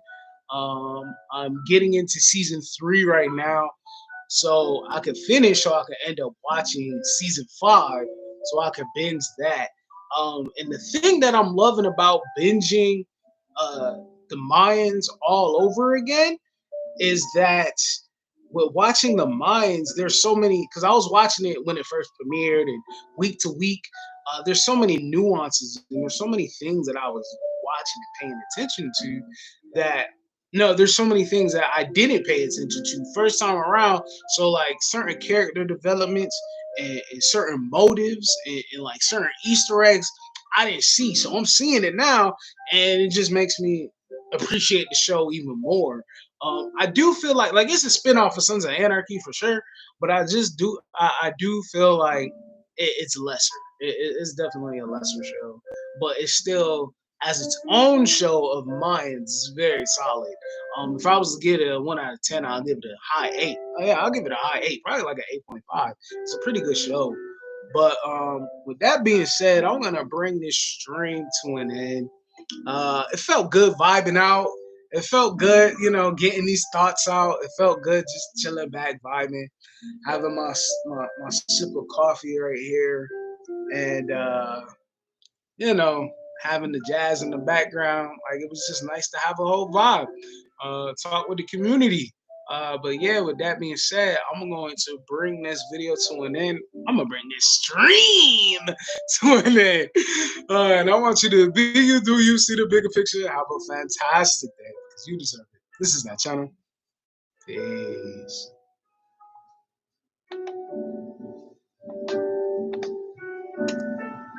I'm getting into season 3 right now, so I could finish, so I could end up watching season 5, so I could binge that. And the thing that I'm loving about binging uh, the Mayans all over again is that with watching the Mayans, there's so many, because I was watching it when it first premiered and week to week. There's so many nuances and there's so many things that I was watching and paying attention to that no, there's so many things that I didn't pay attention to first time around. So like certain character developments and certain motives and like certain Easter eggs I didn't see. So I'm seeing it now, and it just makes me appreciate the show even more. I do feel like it's a spinoff of Sons of Anarchy for sure, but I do feel like it's lesser. It's definitely a lesser show, but it's still as its own show of mine. It's very solid. If I was to give it a 1 out of 10, I'll give it a high 8. Oh, yeah, I'll give it a high 8, probably like an 8.5. It's a pretty good show. But with that being said, I'm gonna bring this stream to an end. It felt good vibing out. It felt good, getting these thoughts out. It felt good just chilling back, vibing, having my sip of coffee right here, and you know, having the jazz in the background. Like it was just nice to have a whole vibe. Talk with the community. But yeah, with that being said, I'm going to bring this video to an end. I'm gonna bring this stream to an end. And I want you to be you, do you, see the bigger picture. Have a fantastic day because you deserve it. This is that channel. Peace.